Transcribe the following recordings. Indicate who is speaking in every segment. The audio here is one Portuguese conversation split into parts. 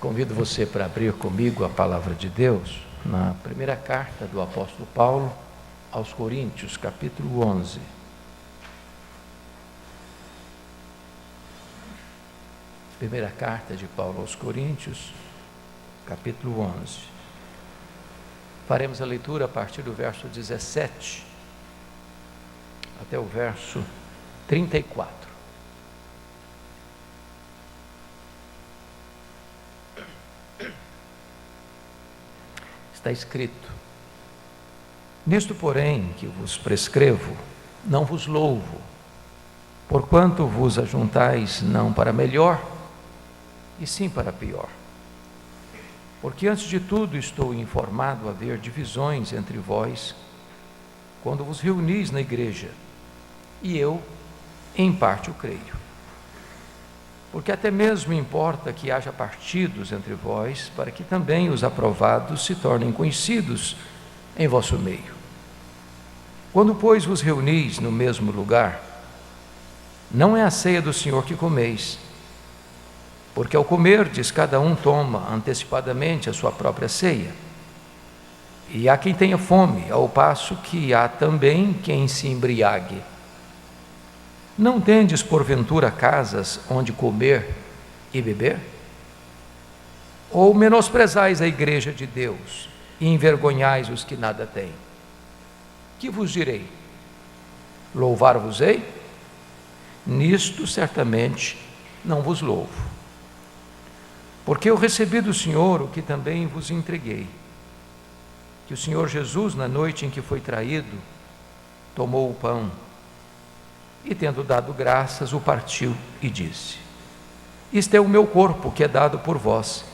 Speaker 1: Convido você para abrir comigo a palavra de Deus na primeira carta do apóstolo Paulo aos Coríntios, capítulo 11. Primeira carta de Paulo aos Coríntios, capítulo 11. Faremos a leitura a partir do verso 17 até o verso 34. Está escrito: nisto, porém, que vos prescrevo, não vos louvo, porquanto vos ajuntais não para melhor, e sim para pior. Porque antes de tudo estou informado haver divisões entre vós, quando vos reunis na igreja, e eu, em parte, o creio. Porque até mesmo importa que haja partidos entre vós, para que também os aprovados se tornem conhecidos em vosso meio. Quando, pois, vos reunis no mesmo lugar, não é a ceia do Senhor que comeis, porque ao comerdes, cada um toma antecipadamente a sua própria ceia. E há quem tenha fome, ao passo que há também quem se embriague. Não tendes, porventura, casas onde comer e beber? Ou menosprezais a igreja de Deus e envergonhais os que nada têm? Que vos direi? Louvar-vos-ei? Nisto certamente não vos louvo. Porque eu recebi do Senhor o que também vos entreguei, que o Senhor Jesus, na noite em que foi traído, tomou o pão, e tendo dado graças, o partiu e disse: isto é o meu corpo que é dado por vós,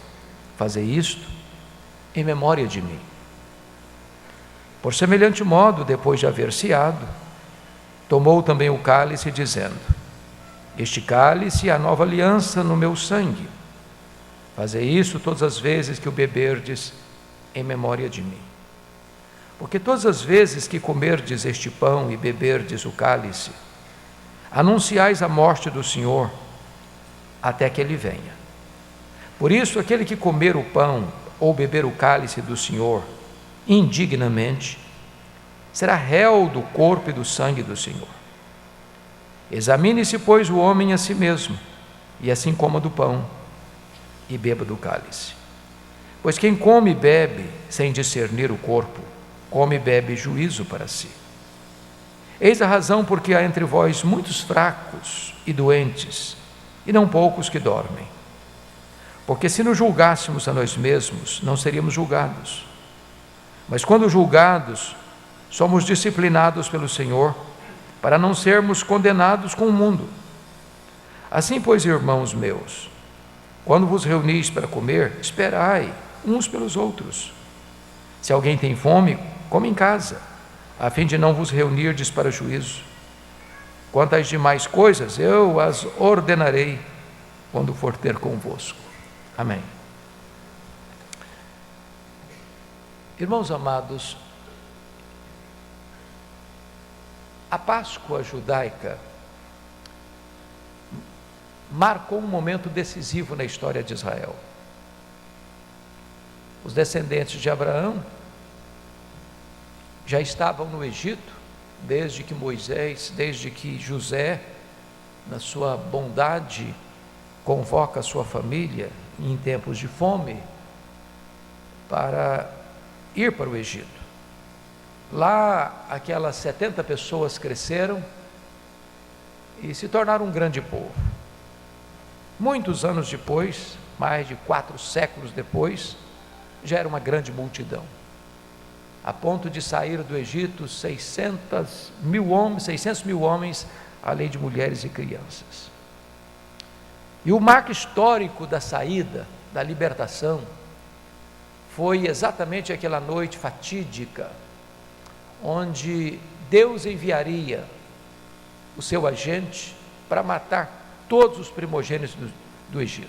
Speaker 1: fazei isto em memória de mim. Por semelhante modo, depois de haver ceado, tomou também o cálice, dizendo: este cálice é a nova aliança no meu sangue, fazei isso todas as vezes que o beberdes em memória de mim. Porque todas as vezes que comerdes este pão e beberdes o cálice, anunciais a morte do Senhor até que Ele venha. Por isso, aquele que comer o pão ou beber o cálice do Senhor indignamente, será réu do corpo e do sangue do Senhor. Examine-se, pois, o homem a si mesmo, e assim coma do pão e beba do cálice. Pois quem come e bebe sem discernir o corpo, come e bebe juízo para si. Eis a razão porque há entre vós muitos fracos e doentes, e não poucos que dormem. Porque se nos julgássemos a nós mesmos, não seríamos julgados. Mas quando julgados, somos disciplinados pelo Senhor, para não sermos condenados com o mundo. Assim, pois, irmãos meus, quando vos reunis para comer, esperai uns pelos outros. Se alguém tem fome, come em casa, a fim de não vos reunirdes para juízo. Quanto às demais coisas, eu as ordenarei quando for ter convosco. Amém. Irmãos amados, a Páscoa judaica marcou um momento decisivo na história de Israel. Os descendentes de Abraão já estavam no Egito, desde que José, na sua bondade, convoca a sua família em tempos de fome para ir para o Egito. Lá, aquelas 70 pessoas cresceram e se tornaram um grande povo. Muitos anos depois, mais de 4 séculos depois, já era uma grande multidão, a ponto de sair do Egito 600 mil homens, além de mulheres e crianças. E o marco histórico da saída, da libertação, foi exatamente aquela noite fatídica, onde Deus enviaria o seu agente para matar todos os primogênitos do Egito.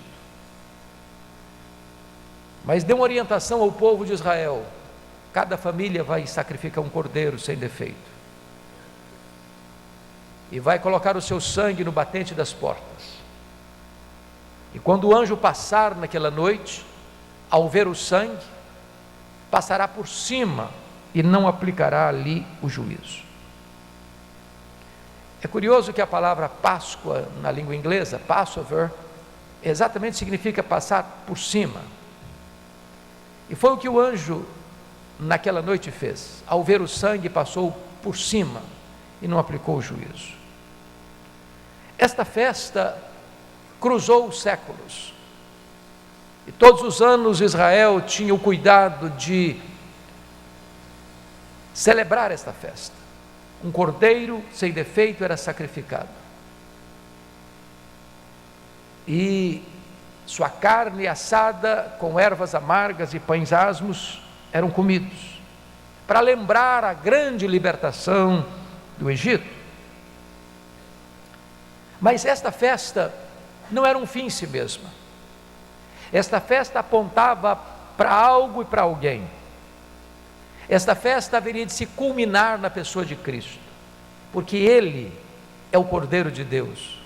Speaker 1: Mas deu uma orientação ao povo de Israel: cada família vai sacrificar um cordeiro sem defeito, e vai colocar o seu sangue no batente das portas. E quando o anjo passar naquela noite, ao ver o sangue, passará por cima e não aplicará ali o juízo. É curioso que a palavra Páscoa, na língua inglesa, Passover, exatamente significa passar por cima. E foi o que o anjo naquela noite fez. Ao ver o sangue, passou por cima e não aplicou o juízo. Esta festa cruzou os séculos. E todos os anos Israel tinha o cuidado de celebrar esta festa. Um cordeiro sem defeito era sacrificado. E sua carne assada com ervas amargas e pães asmos eram comidos, para lembrar a grande libertação do Egito. Mas esta festa não era um fim em si mesma. Esta festa apontava para algo e para alguém. Esta festa haveria de se culminar na pessoa de Cristo, porque Ele é o Cordeiro de Deus,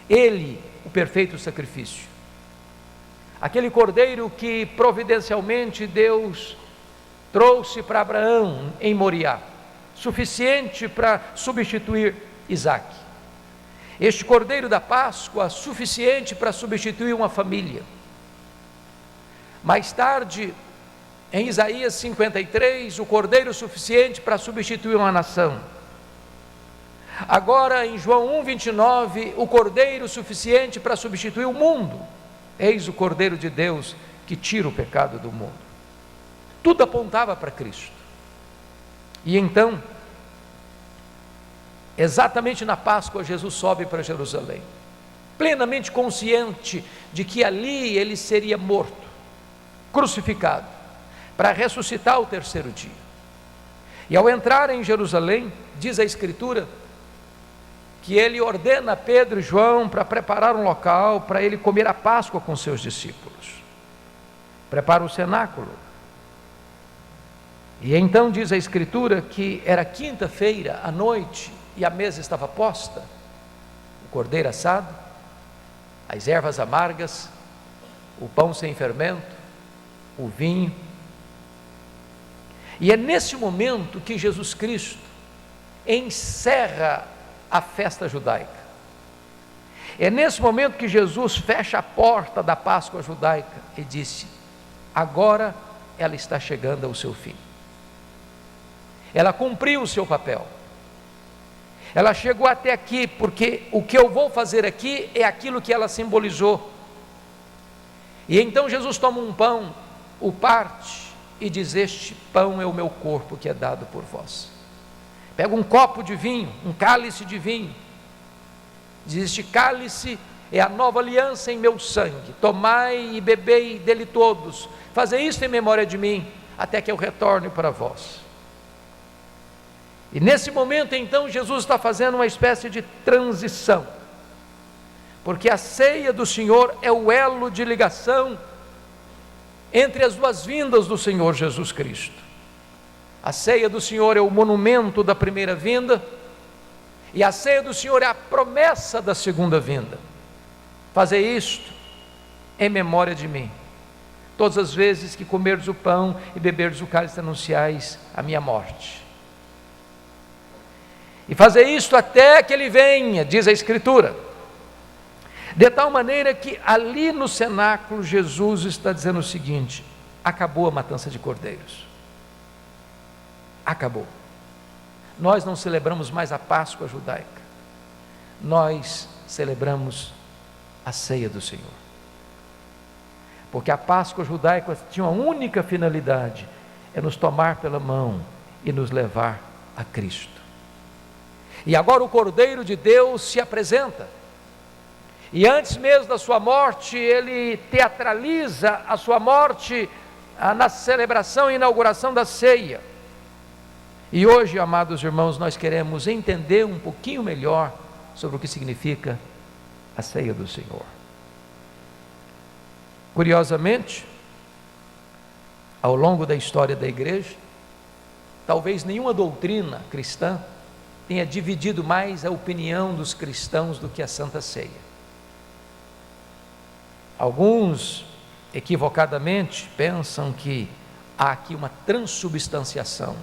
Speaker 1: Ele, o perfeito sacrifício, aquele Cordeiro que providencialmente Deus trouxe para Abraão em Moriá, suficiente para substituir Isaque. Este Cordeiro da Páscoa, suficiente para substituir uma família. Mais tarde, em Isaías 53, o Cordeiro suficiente para substituir uma nação. Agora, em João 1,29, o Cordeiro suficiente para substituir o mundo. Eis o Cordeiro de Deus que tira o pecado do mundo. Tudo apontava para Cristo. E então, exatamente na Páscoa, Jesus sobe para Jerusalém, plenamente consciente de que ali ele seria morto, crucificado, para ressuscitar ao terceiro dia. E ao entrar em Jerusalém, diz a Escritura, que ele ordena a Pedro e João para preparar um local para ele comer a Páscoa com seus discípulos. Prepara o cenáculo. E então diz a Escritura que era quinta-feira à noite e a mesa estava posta, o cordeiro assado, as ervas amargas, o pão sem fermento, o vinho. E é nesse momento que Jesus Cristo encerra a festa judaica. É nesse momento que Jesus fecha a porta da Páscoa judaica e disse: agora ela está chegando ao seu fim. Ela cumpriu o seu papel. Ela chegou até aqui, porque o que eu vou fazer aqui é aquilo que ela simbolizou. E então Jesus toma um pão, o parte e diz: este pão é o meu corpo que é dado por vós. Pega um copo de vinho, um cálice de vinho, diz: este cálice é a nova aliança em meu sangue, tomai e bebei dele todos, fazei isto em memória de mim, até que eu retorne para vós. E nesse momento então Jesus está fazendo uma espécie de transição, porque a ceia do Senhor é o elo de ligação entre as duas vindas do Senhor Jesus Cristo. A ceia do Senhor é o monumento da primeira vinda, e a ceia do Senhor é a promessa da segunda vinda. Fazei isto em memória de mim, todas as vezes que comerdes o pão e beberdes o cálice, anunciais a minha morte. E fazer isto até que ele venha, diz a Escritura, de tal maneira que ali no cenáculo Jesus está dizendo o seguinte: acabou a matança de cordeiros, acabou. Nós não celebramos mais a Páscoa judaica, nós celebramos a ceia do Senhor, porque a Páscoa judaica tinha uma única finalidade: é nos tomar pela mão e nos levar a Cristo. E agora o Cordeiro de Deus se apresenta, e antes mesmo da sua morte, ele teatraliza a sua morte na celebração e inauguração da ceia. E hoje, amados irmãos, nós queremos entender um pouquinho melhor sobre o que significa a ceia do Senhor. Curiosamente, ao longo da história da igreja, talvez nenhuma doutrina cristã tenha dividido mais a opinião dos cristãos do que a Santa Ceia. Alguns, equivocadamente, pensam que há aqui uma transubstanciação,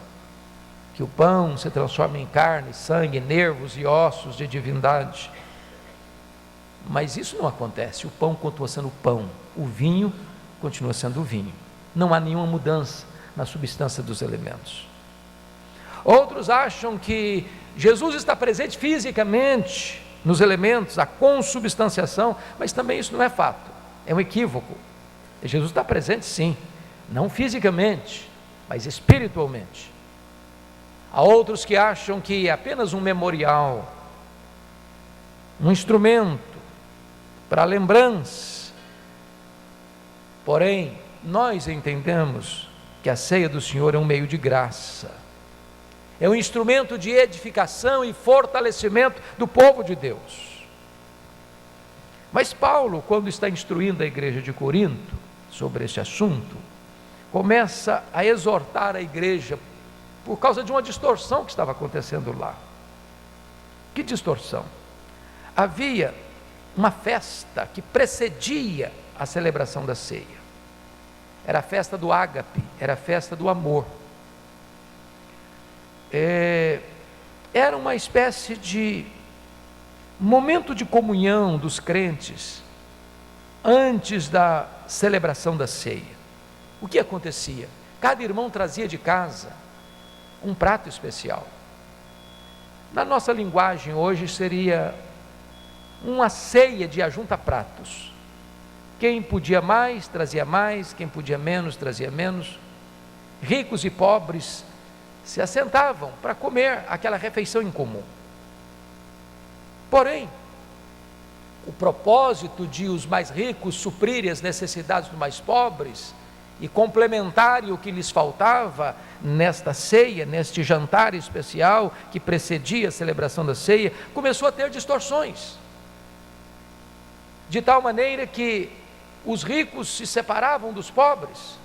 Speaker 1: que o pão se transforma em carne, sangue, nervos e ossos de divindade. Mas isso não acontece. O pão continua sendo pão, o vinho continua sendo vinho. Não há nenhuma mudança na substância dos elementos. Outros acham que Jesus está presente fisicamente nos elementos, a consubstanciação, mas também isso não é fato, é um equívoco. Jesus está presente sim, não fisicamente, mas espiritualmente. Há outros que acham que é apenas um memorial, um instrumento para lembrança. Porém, nós entendemos que a ceia do Senhor é um meio de graça, é um instrumento de edificação e fortalecimento do povo de Deus. Mas Paulo, quando está instruindo a igreja de Corinto sobre esse assunto, começa a exortar a igreja por causa de uma distorção que estava acontecendo lá. Que distorção? Havia uma festa que precedia a celebração da ceia. Era a festa do ágape, era a festa do amor. Era uma espécie de momento de comunhão dos crentes antes da celebração da ceia. O que acontecia? Cada irmão trazia de casa um prato especial. Na nossa linguagem hoje seria uma ceia de ajunta-pratos. Quem podia mais, trazia mais, quem podia menos, trazia menos. Ricos e pobres se assentavam para comer aquela refeição em comum. Porém, o propósito de os mais ricos suprirem as necessidades dos mais pobres e complementarem o que lhes faltava nesta ceia, neste jantar especial que precedia a celebração da ceia, começou a ter distorções, de tal maneira que os ricos se separavam dos pobres,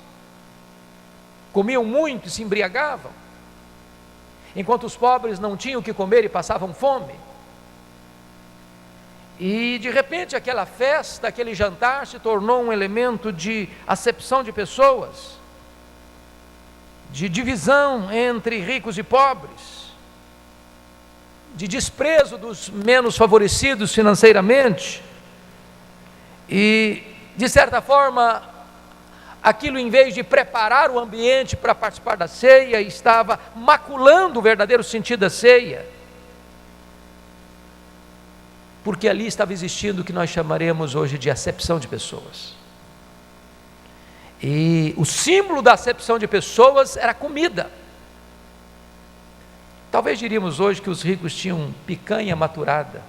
Speaker 1: comiam muito e se embriagavam, enquanto os pobres não tinham o que comer e passavam fome. E de repente aquela festa, aquele jantar se tornou um elemento de acepção de pessoas, de divisão entre ricos e pobres, de desprezo dos menos favorecidos financeiramente. E de certa forma, aquilo, em vez de preparar o ambiente para participar da ceia, estava maculando o verdadeiro sentido da ceia, porque ali estava existindo o que nós chamaremos hoje de acepção de pessoas. E o símbolo da acepção de pessoas era a comida. Talvez diríamos hoje que os ricos tinham picanha maturada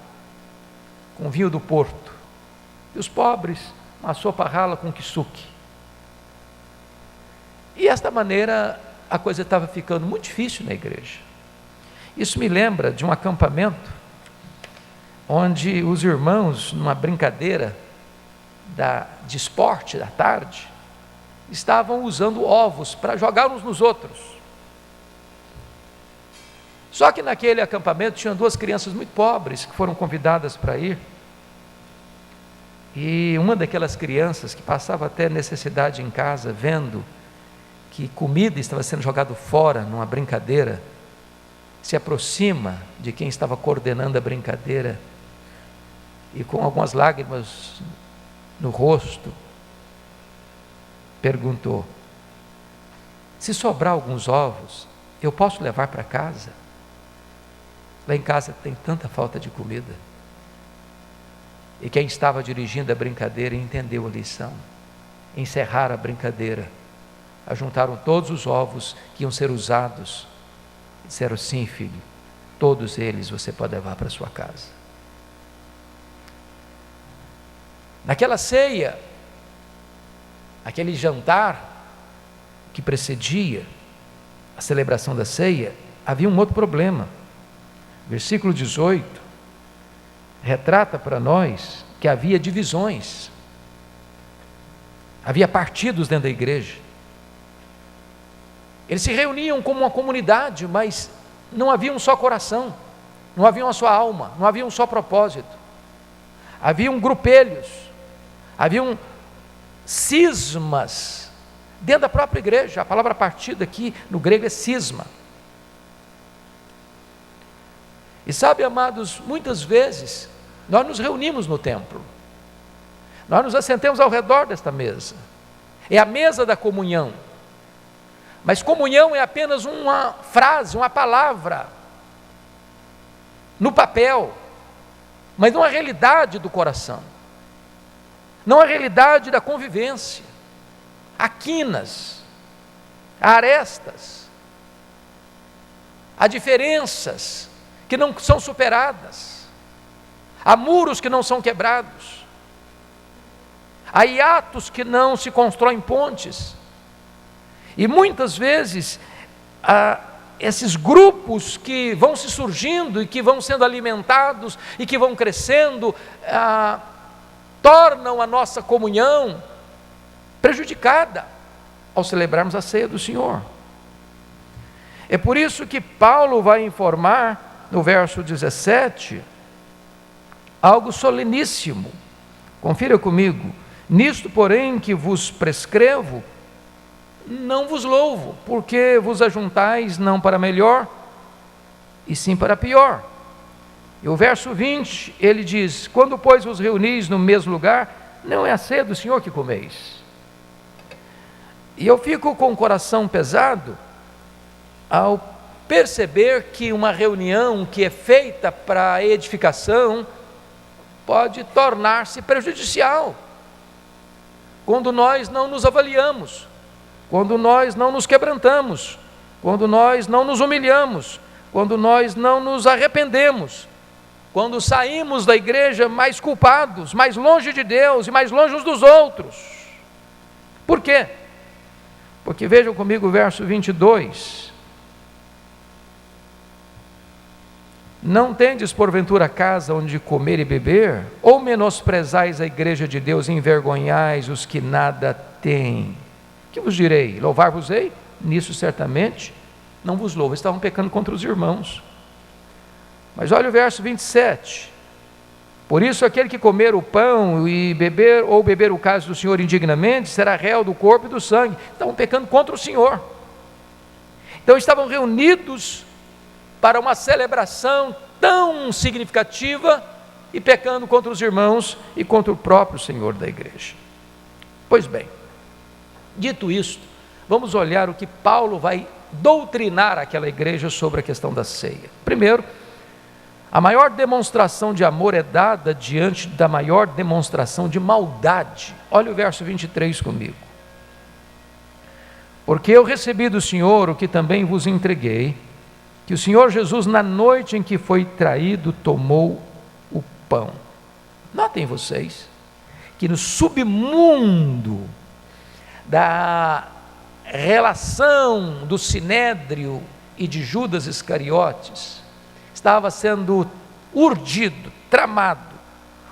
Speaker 1: com vinho do Porto, e os pobres uma sopa rala com kisuke. E desta maneira a coisa estava ficando muito difícil na igreja. Isso me lembra de um acampamento onde os irmãos, numa brincadeira de esporte da tarde, estavam usando ovos para jogar uns nos outros. Só que naquele acampamento tinham duas crianças muito pobres que foram convidadas para ir. E uma daquelas crianças que passava até necessidade em casa, vendo que comida estava sendo jogada fora numa brincadeira, se aproxima de quem estava coordenando a brincadeira e, com algumas lágrimas no rosto, perguntou: se sobrar alguns ovos, eu posso levar para casa? Lá em casa tem tanta falta de comida. E quem estava dirigindo a brincadeira entendeu a lição. Encerraram a brincadeira, ajuntaram todos os ovos que iam ser usados, e disseram: sim, filho, todos eles você pode levar para sua casa. Naquela ceia, aquele jantar que precedia a celebração da ceia, havia um outro problema. Versículo 18 retrata para nós que havia divisões, havia partidos dentro da igreja. Eles se reuniam como uma comunidade, mas não havia um só coração, não havia uma só alma, não havia um só propósito. Haviam grupelhos, haviam cismas dentro da própria igreja. A palavra partida aqui no grego é cisma. E sabe, amados, muitas vezes nós nos reunimos no templo, nós nos assentamos ao redor desta mesa, é a mesa da comunhão, mas comunhão é apenas uma frase, uma palavra, no papel, mas não a realidade do coração, não a realidade da convivência. Há quinas, há arestas, há diferenças que não são superadas, há muros que não são quebrados, há hiatos que não se constroem pontes, e muitas vezes esses grupos que vão se surgindo e que vão sendo alimentados e que vão crescendo, tornam a nossa comunhão prejudicada ao celebrarmos a ceia do Senhor. É por isso que Paulo vai informar no verso 17, algo soleníssimo. Confira comigo. Nisto, porém, que vos prescrevo, não vos louvo, porque vos ajuntais não para melhor, e sim para pior. E o verso 20, ele diz: quando, pois, vos reunis no mesmo lugar, não é a ceia do Senhor que comeis. E eu fico com o coração pesado ao perceber que uma reunião que é feita para edificação pode tornar-se prejudicial quando nós não nos avaliamos, quando nós não nos quebrantamos, quando nós não nos humilhamos, quando nós não nos arrependemos, quando saímos da igreja mais culpados, mais longe de Deus e mais longe uns dos outros. Por quê? Porque vejam comigo o verso 22. Não tendes porventura casa onde comer e beber? Ou menosprezais a igreja de Deus e envergonhais os que nada têm? Que vos direi? Louvar-vos-ei? Nisso certamente não vos louvo. Estavam pecando contra os irmãos. Mas olha o verso 27. Por isso aquele que comer o pão e beber, ou beber o cálice do Senhor indignamente, será réu do corpo e do sangue. Estavam pecando contra o Senhor. Então estavam reunidos para uma celebração tão significativa e pecando contra os irmãos e contra o próprio Senhor da igreja. Pois bem, dito isto, vamos olhar o que Paulo vai doutrinar aquela igreja sobre a questão da ceia. Primeiro, a maior demonstração de amor é dada diante da maior demonstração de maldade. Olha o verso 23 comigo. Porque eu recebi do Senhor o que também vos entreguei, que o Senhor Jesus, na noite em que foi traído, tomou o pão. Notem vocês que no submundo da relação do Sinédrio e de Judas Iscariotes, estava sendo urdido, tramado,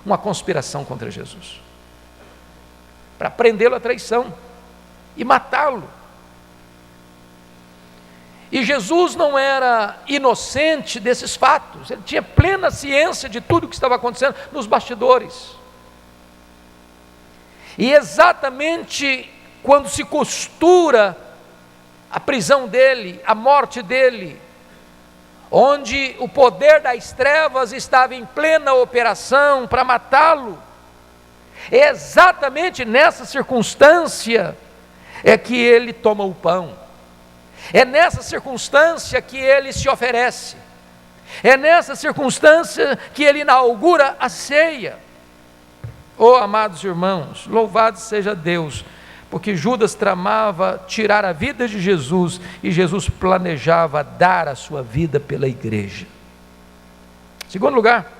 Speaker 1: uma conspiração contra Jesus, para prendê-lo à traição e matá-lo. E Jesus não era inocente desses fatos, ele tinha plena ciência de tudo o que estava acontecendo nos bastidores. E exatamente quando se costura a prisão dele, a morte dele, onde o poder das trevas estava em plena operação para matá-lo, é exatamente nessa circunstância é que ele toma o pão, é nessa circunstância que ele se oferece, é nessa circunstância que ele inaugura a ceia. Oh, amados irmãos, louvado seja Deus, porque Judas tramava tirar a vida de Jesus e Jesus planejava dar a sua vida pela igreja. Segundo lugar,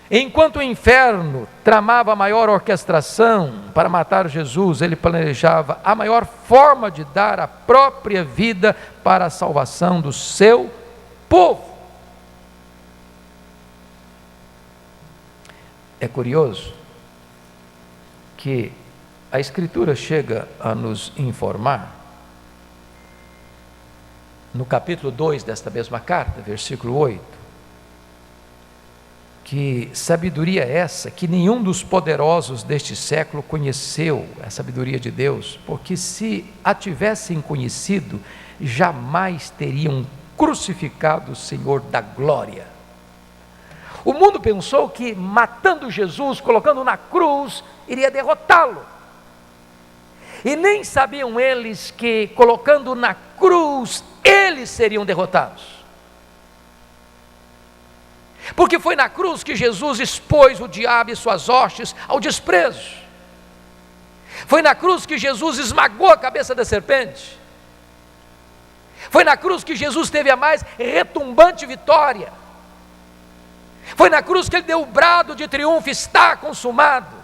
Speaker 1: enquanto o inferno tramava a maior orquestração para matar Jesus, ele planejava a maior forma de dar a própria vida para a salvação do seu povo. É curioso que a Escritura chega a nos informar, no capítulo 2 desta mesma carta, versículo 8, que sabedoria é essa que nenhum dos poderosos deste século conheceu, a sabedoria de Deus, porque se a tivessem conhecido, jamais teriam crucificado o Senhor da glória. O mundo pensou que matando Jesus, colocando na cruz, iria derrotá-lo. E nem sabiam eles que colocando na cruz, eles seriam derrotados. Porque foi na cruz que Jesus expôs o diabo e suas hostes ao desprezo. Foi na cruz que Jesus esmagou a cabeça da serpente. Foi na cruz que Jesus teve a mais retumbante vitória. Foi na cruz que ele deu o brado de triunfo: está consumado.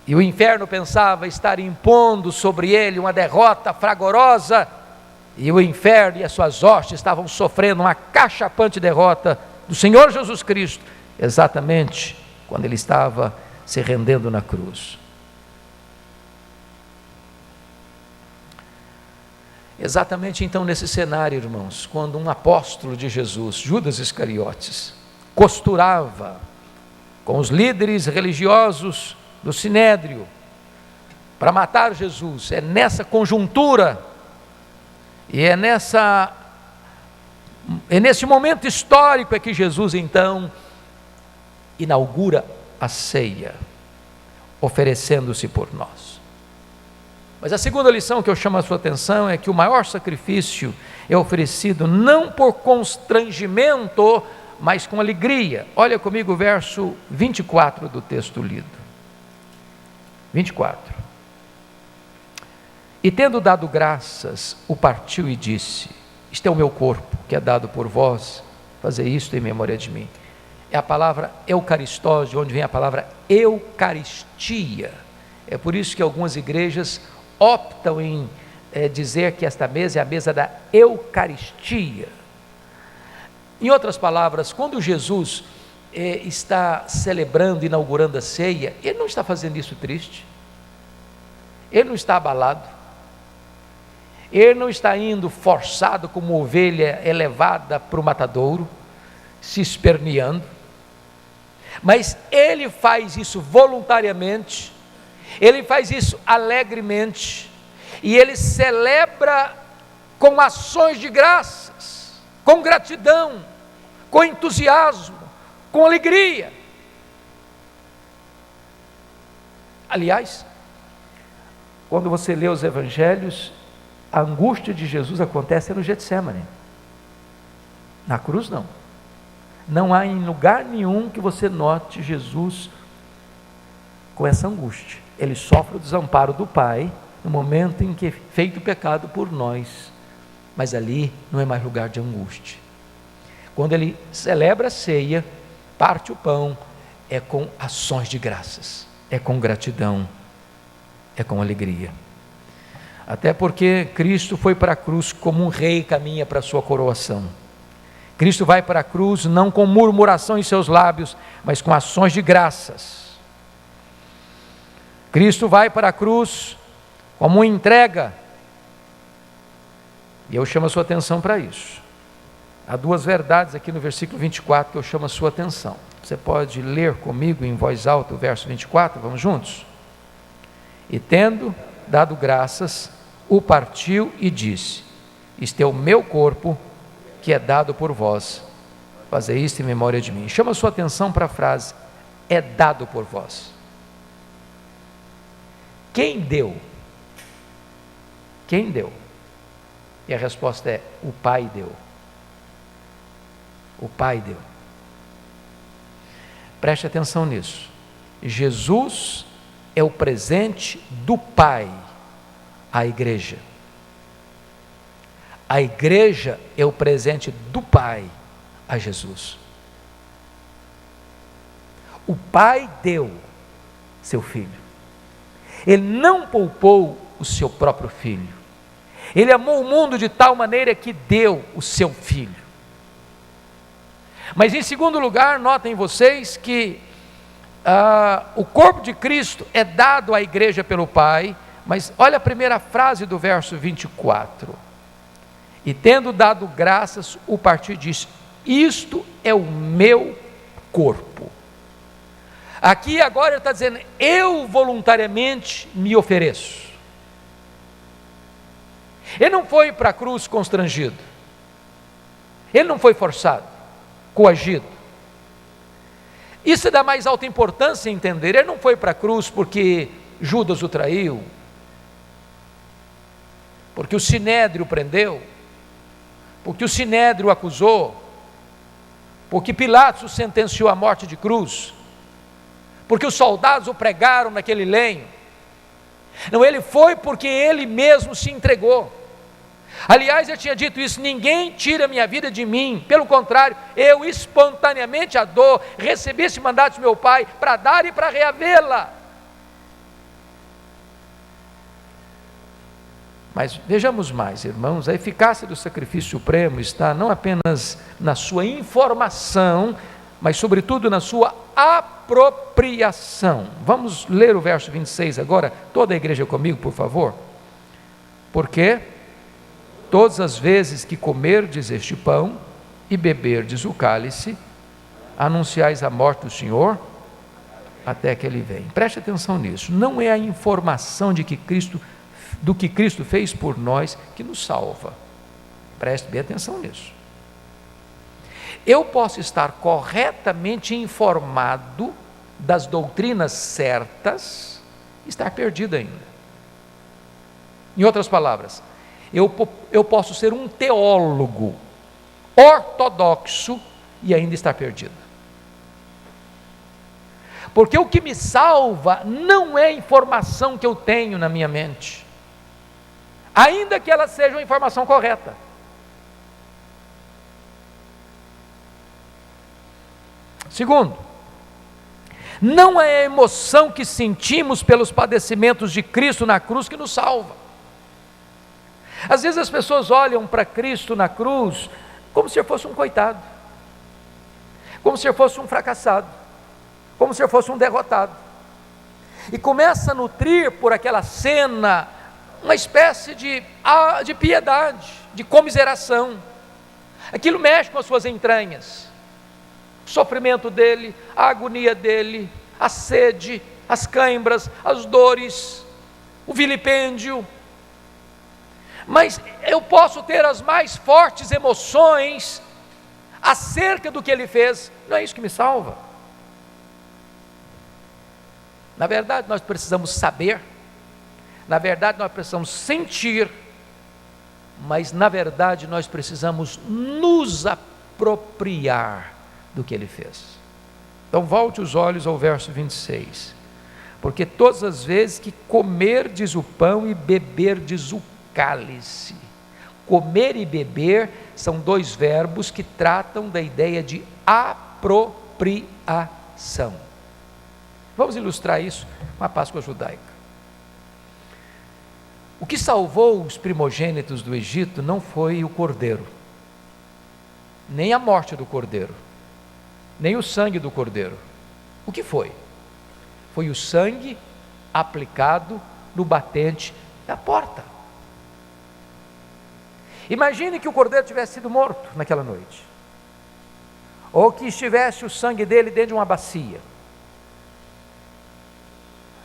Speaker 1: E o inferno pensava estar impondo sobre ele uma derrota fragorosa, e o inferno e as suas hostes estavam sofrendo uma cachapante derrota do Senhor Jesus Cristo, exatamente quando ele estava se rendendo na cruz. Exatamente então nesse cenário, irmãos, quando um apóstolo de Jesus, Judas Iscariotes, costurava com os líderes religiosos do Sinédrio para matar Jesus, é nessa conjuntura e é nesse momento histórico é que Jesus então inaugura a ceia, oferecendo-se por nós. Mas a segunda lição que eu chamo a sua atenção é que o maior sacrifício é oferecido não por constrangimento, mas com alegria. Olha comigo o verso 24 do texto lido. 24. E tendo dado graças, o partiu e disse: este é o meu corpo, que é dado por vós, fazei isto em memória de mim. É a palavra eucaristós, de onde vem a palavra eucaristia. É por isso que algumas igrejas optam em dizer que esta mesa é a mesa da Eucaristia. Em outras palavras, quando Jesus está celebrando, inaugurando a ceia, ele não está fazendo isso triste, ele não está abalado, ele não está indo forçado como ovelha elevada para o matadouro, se esperneando, mas ele faz isso voluntariamente, ele faz isso alegremente, e ele celebra com ações de graças, com gratidão, com entusiasmo, com alegria. Aliás, quando você lê os evangelhos, a angústia de Jesus acontece no Getsêmani. Na cruz não. Não há em lugar nenhum que você note Jesus com essa angústia. Ele sofre o desamparo do Pai no momento em que é feito o pecado por nós, mas ali não é mais lugar de angústia. Quando ele celebra a ceia, parte o pão, é com ações de graças, é com gratidão, é com alegria. Até porque Cristo foi para a cruz como um rei caminha para a sua coroação. Cristo vai para a cruz não com murmuração em seus lábios, mas com ações de graças. Cristo vai para a cruz como uma entrega, e eu chamo a sua atenção para isso. Há duas verdades aqui no versículo 24 que eu chamo a sua atenção. Você pode ler comigo em voz alta o verso 24, vamos juntos? E tendo dado graças, o partiu e disse: este é o meu corpo, que é dado por vós, fazei isto em memória de mim. Chama a sua atenção para a frase, é dado por vós. Quem deu? Quem deu? E a resposta é: o Pai deu. O Pai deu. Preste atenção nisso. Jesus é o presente do Pai à igreja. A igreja é o presente do Pai a Jesus. O Pai deu seu Filho. Ele não poupou o seu próprio Filho. Ele amou o mundo de tal maneira que deu o seu Filho. Mas em segundo lugar, notem vocês que o corpo de Cristo é dado à igreja pelo Pai, mas olha a primeira frase do verso 24. E tendo dado graças, o partiu disse: isto é o meu corpo. Aqui agora ele está dizendo, eu voluntariamente me ofereço. Ele não foi para a cruz constrangido, ele não foi forçado, coagido. Isso dá mais alta importância em entender, ele não foi para a cruz porque Judas o traiu, porque o Sinédrio o prendeu, porque o Sinédrio o acusou, porque Pilatos o sentenciou à morte de cruz, porque os soldados o pregaram naquele lenho. Não, ele foi porque ele mesmo se entregou. Aliás, eu tinha dito isso, ninguém tira a minha vida de mim, pelo contrário, eu espontaneamente a dou, recebi esse mandato de meu Pai, para dar e para reavê-la. Mas vejamos mais, irmãos, a eficácia do sacrifício supremo está não apenas na sua informação, mas sobretudo na sua apropriação. Vamos ler o verso 26 agora, toda a igreja comigo, por favor. Porque todas as vezes que comerdes este pão e beberdes o cálice, anunciais a morte do Senhor até que Ele venha. Preste atenção nisso, não é a informação do que Cristo fez por nós que nos salva. Preste bem atenção nisso. Eu posso estar corretamente informado das doutrinas certas e estar perdido ainda. Em outras palavras, eu posso ser um teólogo ortodoxo e ainda estar perdido. Porque o que me salva não é a informação que eu tenho na minha mente, ainda que ela seja uma informação correta. Segundo, não é a emoção que sentimos pelos padecimentos de Cristo na cruz que nos salva. Às vezes as pessoas olham para Cristo na cruz como se ele fosse um coitado, como se ele fosse um fracassado, como se ele fosse um derrotado, e começa a nutrir por aquela cena uma espécie de piedade, de comiseração. Aquilo mexe com as suas entranhas, o sofrimento dele, a agonia dele, a sede, as cãibras, as dores, o vilipêndio. Mas eu posso ter as mais fortes emoções acerca do que ele fez, não é isso que me salva. Na verdade, nós precisamos saber, na verdade, nós precisamos sentir, mas na verdade, nós precisamos nos apropriar do que ele fez. Então, volte os olhos ao verso 26. Porque todas as vezes que comerdes o pão e beberdes o cálice. Comer e beber são dois verbos que tratam da ideia de apropriação. Vamos ilustrar isso com a Páscoa judaica. O que salvou os primogênitos do Egito não foi o cordeiro, nem a morte do cordeiro, nem o sangue do cordeiro. O que foi? Foi o sangue aplicado no batente da porta. Imagine que o cordeiro tivesse sido morto naquela noite, ou que estivesse o sangue dele dentro de uma bacia.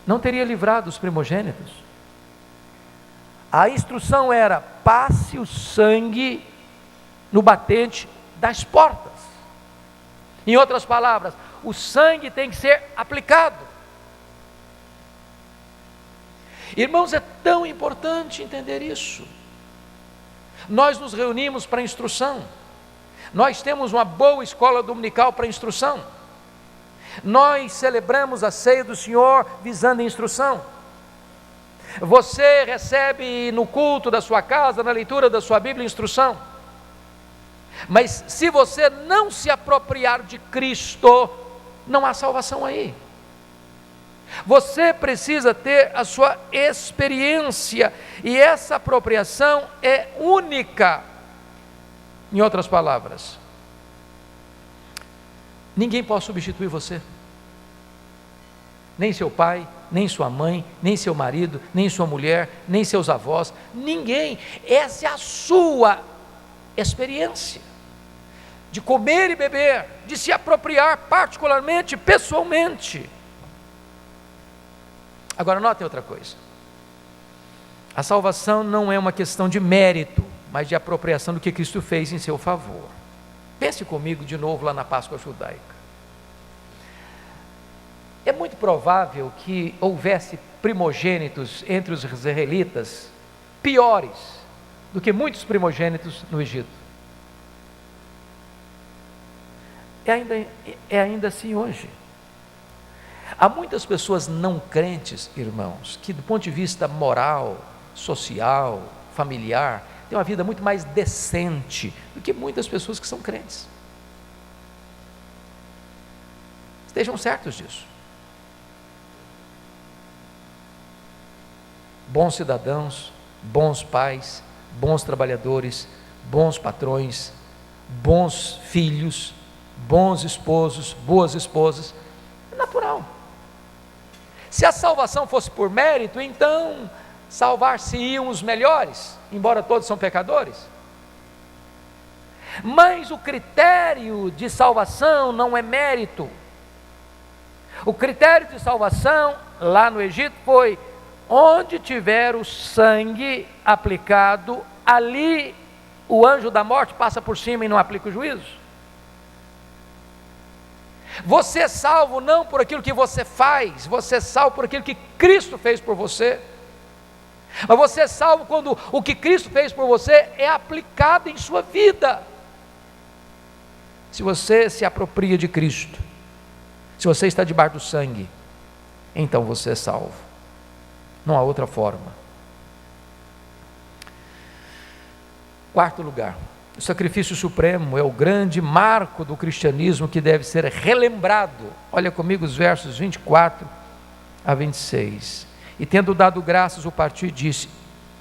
Speaker 1: Não teria livrado os primogênitos. A instrução era: passe o sangue no batente das portas. Em outras palavras, o sangue tem que ser aplicado. Irmãos, é tão importante entender isso. Nós nos reunimos para instrução, nós temos uma boa escola dominical para instrução, nós celebramos a ceia do Senhor visando a instrução. Você recebe no culto da sua casa, na leitura da sua Bíblia, instrução. Mas se você não se apropriar de Cristo, não há salvação aí. Você precisa ter a sua experiência, e essa apropriação é única. Em outras palavras, ninguém pode substituir você, nem seu pai, nem sua mãe, nem seu marido, nem sua mulher, nem seus avós, ninguém. Essa é a sua experiência. de comer e beber, de se apropriar particularmente, pessoalmente. Agora notem outra coisa. A salvação não é uma questão de mérito, mas de apropriação do que Cristo fez em seu favor. Pense comigo de novo lá na Páscoa judaica. É muito provável que houvesse primogênitos entre os israelitas piores do que muitos primogênitos no Egito. É ainda assim hoje. Há muitas pessoas não crentes, irmãos, que do ponto de vista moral, social, familiar, têm uma vida muito mais decente do que muitas pessoas que são crentes. Estejam certos disso. Bons cidadãos, bons pais, bons trabalhadores, bons patrões, bons filhos, bons esposos, boas esposas, é natural. Se a salvação fosse por mérito, então salvar-se-iam os melhores, embora todos são pecadores. Mas o critério de salvação não é mérito. O critério de salvação lá no Egito foi: onde tiver o sangue aplicado, ali o anjo da morte passa por cima e não aplica o juízo. Você é salvo não por aquilo que você faz, você é salvo por aquilo que Cristo fez por você. Mas você é salvo quando o que Cristo fez por você é aplicado em sua vida. Se você se apropria de Cristo, se você está debaixo do sangue, então você é salvo. Não há outra forma. Quarto lugar, o sacrifício supremo é o grande marco do cristianismo que deve ser relembrado. Olha comigo os versos 24 a 26. E tendo dado graças, o partiu e disse: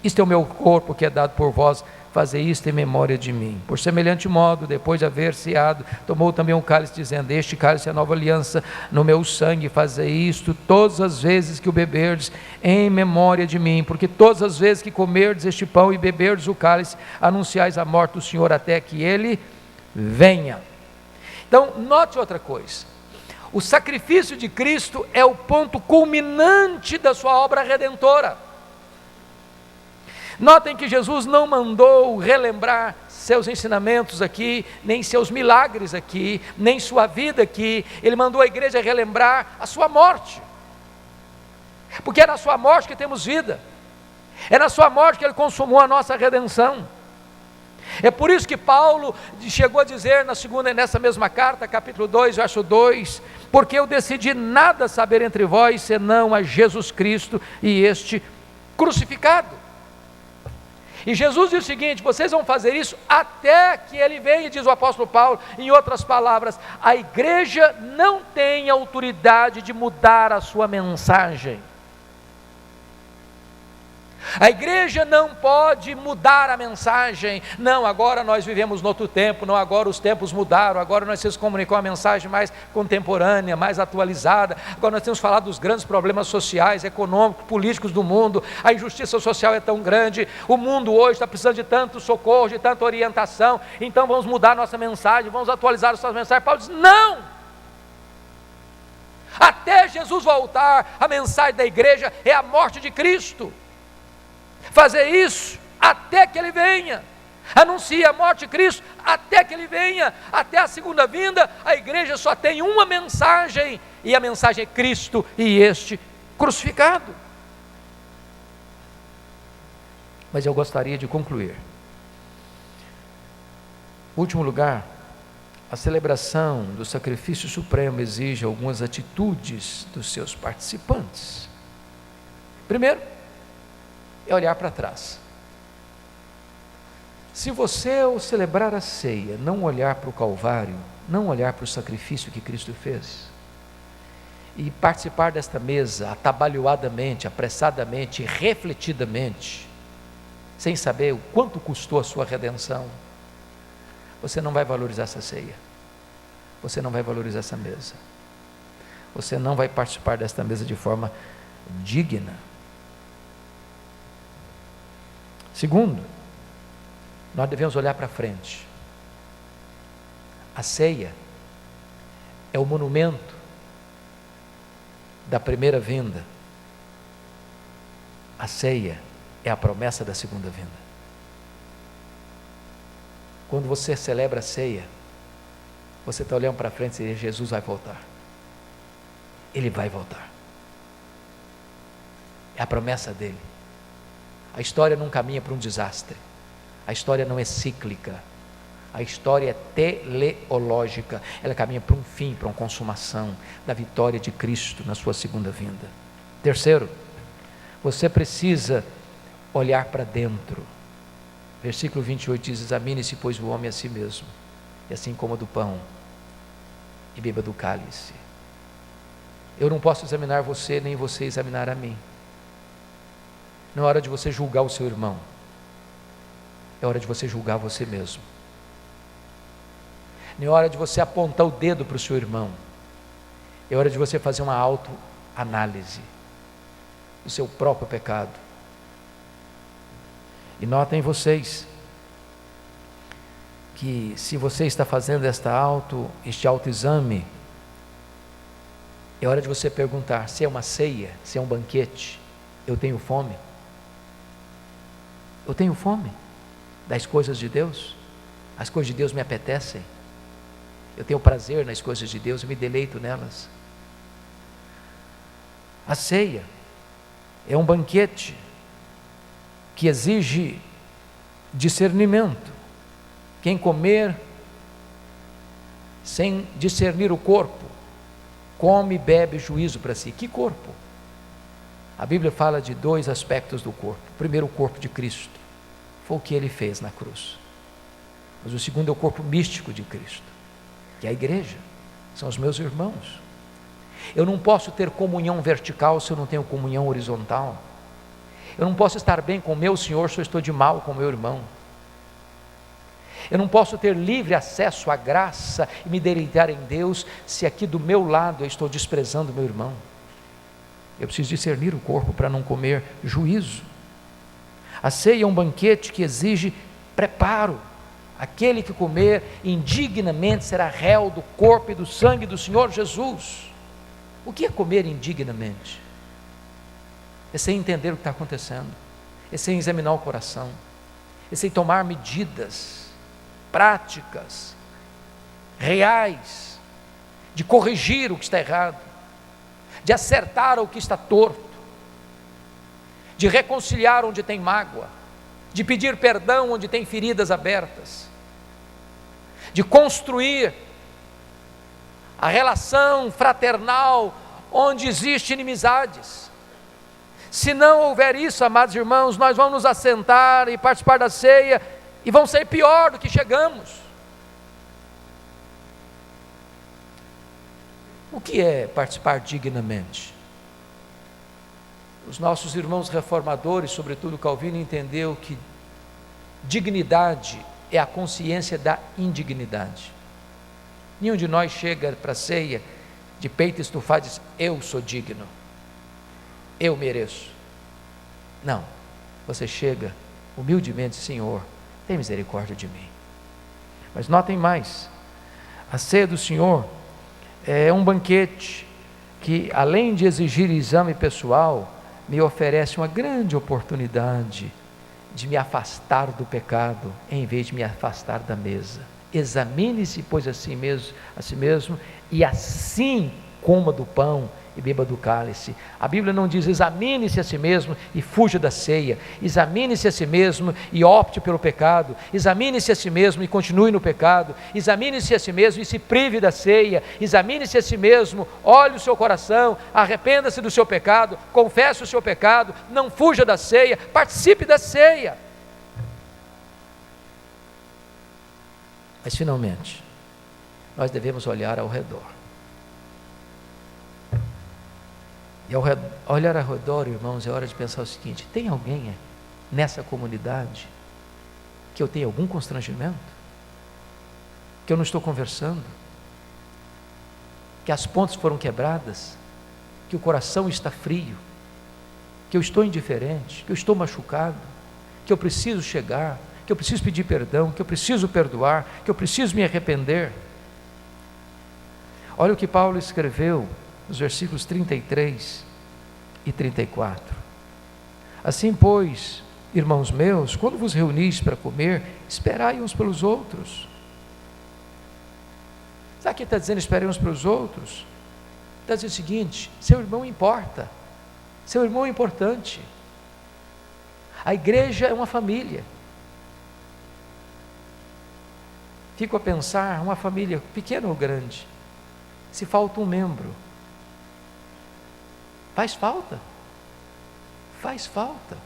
Speaker 1: isto é o meu corpo que é dado por vós, fazei isto em memória de mim. Por semelhante modo, depois de haver ceado, tomou também um cálice, dizendo: este cálice é a nova aliança no meu sangue, fazei isto todas as vezes que o beberdes em memória de mim, porque todas as vezes que comerdes este pão e beberdes o cálice, anunciais a morte do Senhor até que ele venha. Então, note outra coisa. O sacrifício de Cristo é o ponto culminante da sua obra redentora. Notem que Jesus não mandou relembrar seus ensinamentos aqui, nem seus milagres aqui, nem sua vida aqui. Ele mandou a igreja relembrar a sua morte, porque é na sua morte que temos vida, é na sua morte que ele consumou a nossa redenção. É por isso que Paulo chegou a dizer nessa mesma carta, capítulo 2, verso 2: porque eu decidi nada saber entre vós, senão a Jesus Cristo e este crucificado. E Jesus diz o seguinte: vocês vão fazer isso até que ele venha, diz o apóstolo Paulo. Em outras palavras, a igreja não tem autoridade de mudar a sua mensagem. A igreja não pode mudar a mensagem. Não, agora nós vivemos no outro tempo, não, agora os tempos mudaram, agora nós temos que comunicar uma mensagem mais contemporânea, mais atualizada. Agora nós temos que falar dos grandes problemas sociais, econômicos, políticos do mundo. A injustiça social é tão grande, o mundo hoje está precisando de tanto socorro, de tanta orientação, então vamos mudar nossa mensagem, vamos atualizar nossas mensagens. Paulo diz: não! Até Jesus voltar, a mensagem da igreja é a morte de Cristo. Fazer isso até que ele venha. Anuncia a morte de Cristo até que ele venha. Até a segunda vinda, a igreja só tem uma mensagem, e a mensagem é Cristo e este crucificado. Mas eu gostaria de concluir. Último lugar, a celebração do sacrifício supremo exige algumas atitudes dos seus participantes. Primeiro, é olhar para trás. Se você, ao celebrar a ceia, não olhar para o Calvário, não olhar para o sacrifício que Cristo fez, e participar desta mesa atabalhoadamente, apressadamente, refletidamente, sem saber o quanto custou a sua redenção, você não vai valorizar essa ceia, você não vai valorizar essa mesa, você não vai participar desta mesa de forma digna. Segundo, nós devemos olhar para frente. A ceia é o monumento da primeira vinda. A ceia é a promessa da segunda vinda. Quando você celebra a ceia, você está olhando para frente e diz: Jesus vai voltar. Ele vai voltar. É a promessa dele. A história não caminha para um desastre. A história não é cíclica. A história é teleológica. Ela caminha para um fim, para uma consumação da vitória de Cristo na sua segunda vinda. Terceiro, você precisa olhar para dentro. Versículo 28 diz: examine-se, pois, o homem a si mesmo, e assim coma do pão e beba do cálice. Eu não posso examinar você, nem você examinar a mim. Não é hora de você julgar o seu irmão, é hora de você julgar você mesmo. Não é hora de você apontar o dedo para o seu irmão, é hora de você fazer uma autoanálise do seu próprio pecado. E notem vocês que, se você está fazendo este autoexame, é hora de você perguntar: se é uma ceia, se é um banquete, eu tenho fome? Eu tenho fome das coisas de Deus? As coisas de Deus me apetecem? Eu tenho prazer nas coisas de Deus, eu me deleito nelas? A ceia é um banquete que exige discernimento. Quem comer sem discernir o corpo, come e bebe juízo para si. Que corpo? A Bíblia fala de dois aspectos do corpo. O primeiro, o corpo de Cristo, foi o que ele fez na cruz. Mas o segundo é o corpo místico de Cristo, que é a igreja, são os meus irmãos. Eu não posso ter comunhão vertical se eu não tenho comunhão horizontal. Eu não posso estar bem com o meu Senhor se eu estou de mal com o meu irmão. Eu não posso ter livre acesso à graça e me deleitar em Deus se aqui do meu lado eu estou desprezando o meu irmão. Eu preciso discernir o corpo para não comer juízo. A ceia é um banquete que exige preparo. Aquele que comer indignamente será réu do corpo e do sangue do Senhor Jesus. O que é comer indignamente? É sem entender o que está acontecendo, é sem examinar o coração, é sem tomar medidas práticas, reais, de corrigir o que está errado, de acertar o que está torto, de reconciliar onde tem mágoa, de pedir perdão onde tem feridas abertas, de construir a relação fraternal onde existe inimizades. Se não houver isso, amados irmãos, nós vamos nos assentar e participar da ceia e vamos sair pior do que chegamos. O que é participar dignamente? Os nossos irmãos reformadores, sobretudo Calvino, entendeu que dignidade é a consciência da indignidade. Nenhum de nós chega para a ceia de peito estufado e diz: eu sou digno, eu mereço. Não, você chega humildemente: Senhor, tem misericórdia de mim. Mas notem mais, a ceia do Senhor é um banquete que, além de exigir exame pessoal, me oferece uma grande oportunidade de me afastar do pecado, em vez de me afastar da mesa. Examine-se, pois, a si mesmo, e assim coma do pão e beba do cálice. A Bíblia não diz: examine-se a si mesmo e fuja da ceia. Examine-se a si mesmo e opte pelo pecado. Examine-se a si mesmo e continue no pecado. Examine-se a si mesmo e se prive da ceia. Examine-se a si mesmo, olhe o seu coração, arrependa-se do seu pecado, confesse o seu pecado, não fuja da ceia, participe da ceia. Mas finalmente, nós devemos olhar ao redor. E ao olhar ao redor, irmãos, é hora de pensar o seguinte: tem alguém nessa comunidade que eu tenho algum constrangimento? Que eu não estou conversando? Que as pontes foram quebradas? Que o coração está frio? Que eu estou indiferente? Que eu estou machucado? Que eu preciso chegar? Que eu preciso pedir perdão? Que eu preciso perdoar? Que eu preciso me arrepender? Olha o que Paulo escreveu nos versículos 33 e 34. Assim, pois, irmãos meus, quando vos reunis para comer, esperai uns pelos outros. Sabe o que está dizendo esperai uns pelos outros? Está dizendo o seguinte: seu irmão importa, seu irmão é importante. A igreja é uma família. Fico a pensar, uma família pequena ou grande, se falta um membro, faz falta. Faz falta.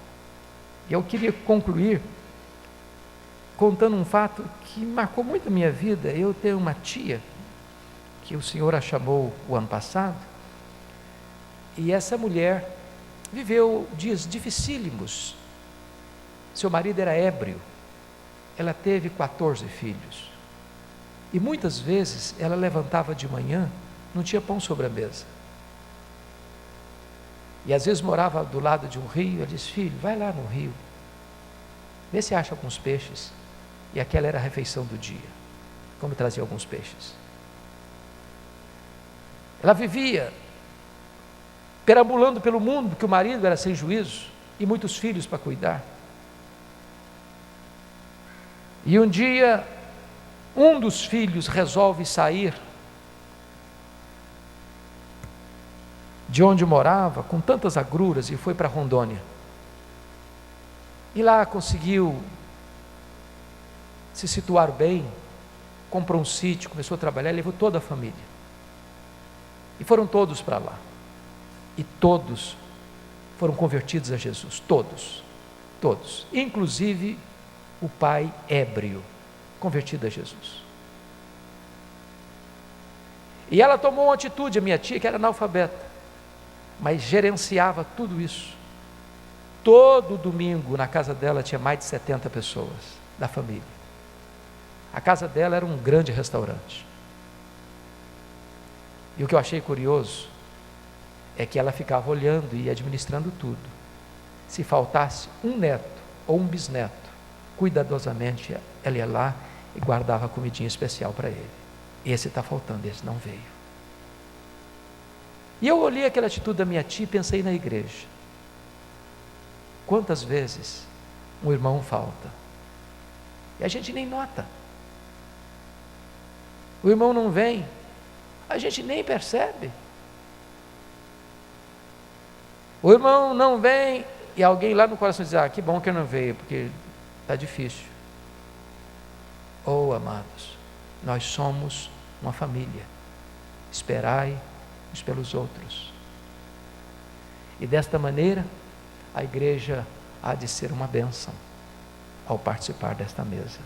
Speaker 1: E eu queria concluir contando um fato que marcou muito a minha vida. Eu tenho uma tia, que o Senhor a chamou o ano passado, e essa mulher viveu dias dificílimos. Seu marido era ébrio, ela teve 14 filhos, e muitas vezes ela levantava de manhã, não tinha pão sobre a mesa, e às vezes morava do lado de um rio. Ela disse: filho, vai lá no rio, vê se acha alguns peixes. E aquela era a refeição do dia, como trazia alguns peixes. Ela vivia perambulando pelo mundo, porque o marido era sem juízo, e muitos filhos para cuidar. E um dia, um dos filhos resolve sair de onde morava, com tantas agruras, e foi para Rondônia. E lá conseguiu se situar bem, comprou um sítio, começou a trabalhar, levou toda a família. E foram todos para lá. E todos foram convertidos a Jesus, todos, inclusive o pai ébrio, convertido a Jesus. E ela tomou uma atitude, a minha tia, que era analfabeta, mas gerenciava tudo isso. Todo domingo na casa dela tinha mais de 70 pessoas da família. A casa dela era um grande restaurante. E o que eu achei curioso é que ela ficava olhando e administrando tudo. Se faltasse um neto ou um bisneto, cuidadosamente ela ia lá e guardava comidinha especial para ele. Esse está faltando, esse não veio. E eu olhei aquela atitude da minha tia e pensei na igreja. Quantas vezes um irmão falta e a gente nem nota? O irmão não vem, a gente nem percebe. O irmão não vem e alguém lá no coração diz: ah, que bom que não veio, porque está difícil. Oh, amados, nós somos uma família. Esperai uns pelos outros. E desta maneira, a igreja há de ser uma bênção ao participar desta mesa.